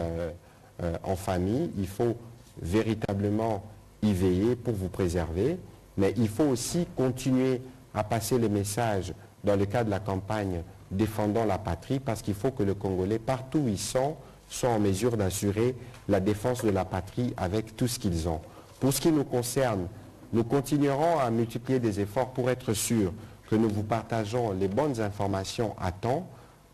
en famille. Il faut véritablement y veiller pour vous préserver, mais il faut aussi continuer à passer le message dans le cadre de la campagne défendant la patrie parce qu'il faut que les Congolais, partout où ils sont en mesure d'assurer la défense de la patrie avec tout ce qu'ils ont. Pour ce qui nous concerne, nous continuerons à multiplier des efforts pour être sûrs que nous vous partageons les bonnes informations à temps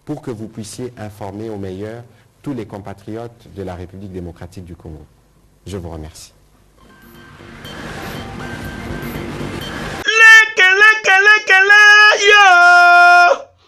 pour que vous puissiez informer au meilleur tous les compatriotes de la République démocratique du Congo. Je vous remercie.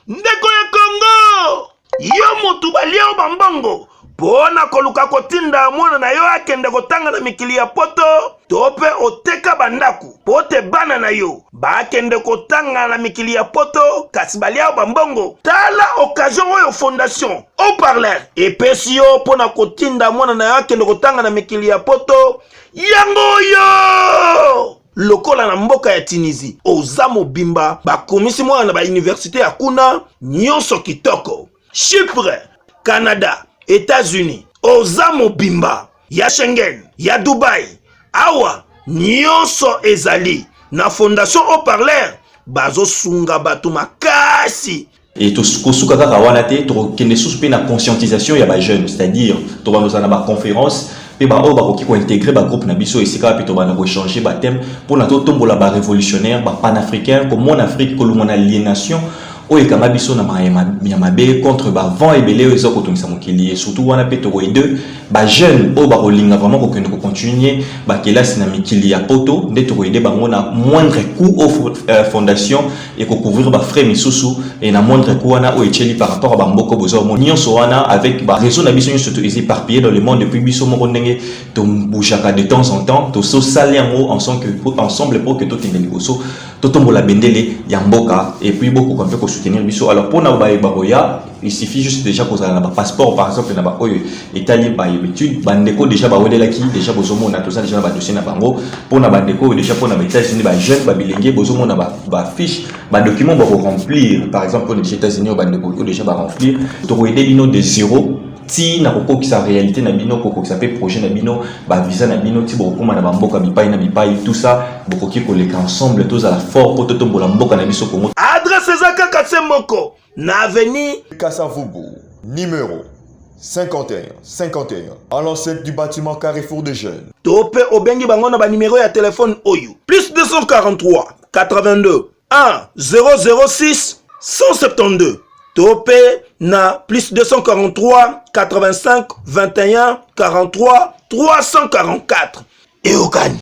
Ndeko ya Congo yo mutu balia bambongo pona koluka kotinda mwana na yo akende kotanga na mikili ya poto tope oteka bandaku pote bana na yo bakende kotanga na mikili ya poto kasi balia bambongo tala occasion oyo fondation au parler epesi yo pona kotinda mwana na yo akende kotanga na mikili ya poto yango yo lokola na mboka ya Tunisie oza mobimba bakomisi mwana na ba université ya kuna nyonso kitoko Chypre, Canada, États-Unis oza mobimba ya Schengen ya Dubai awa nyonso ezali na fondation au parler bazo sunga batu makasi et tosuka kaka wana te tokende susu pe na conscientisation ya ba jeunes c'est-à-dire to banoza na ba conférence pe ba o ba koki ko intégrer ba groupe na biso esika pe to bana ko changer ba thème pour na to tombola ba révolutionnaire ba panafricain comme mon Afrique ko lumona aliénation oyo kanga biso na mabe contre ba vent ebele oyo ezokotongisa mokili et surtout wana pe toko deux ba jeune o ba kolinga vraiment ko kende ko continuer ba kelasi na mikili ya poto nde toko aider bango na moindre coût au fondation et ko couvrir ba frais misusu et na moindre coût wana o echeli par rapport à ba mboko bozo mo nyonso wana avec ba réseau na biso nyonso to éparpillé dans le monde depuis biso moko ndenge to bouchaka de temps en temps to so saler en ensemble pour que to tengeli boso to tombola bendele ya mboka et puis beaucoup qu'on peut soutenir biso. Alors pour na baroya il suffit juste déjà qu'on a un passeport par exemple na ba oyo Italie ba étude bandeko déjà ba welela ki déjà bozomo na toza déjà ba dossier na bango pour na bandeko déjà pour na ba États-Unis ba jeune ba bilenge bozomo na ba fiche ba document ba remplir par exemple pour les États-Unis ba bandeko déjà ba remplir to aider bino de zéro ti na koko ki sa réalité na bino koko sa fait projet na bino ba visa na bino ti bokoma na mboka bipai na bipai tout ça boko ki koleka ensemble tous à la fort pour to mbola mboka na biso Congo. Adresse zaka katsemoko na avenue Kassavubu numéro 51 à l'enceinte du bâtiment Carrefour des Jeunes. Tope obengi bango na ba numéro ya téléphone oyo plus 243 82 1 006 172 Tope na plus 243 85 21 43 344 et Okani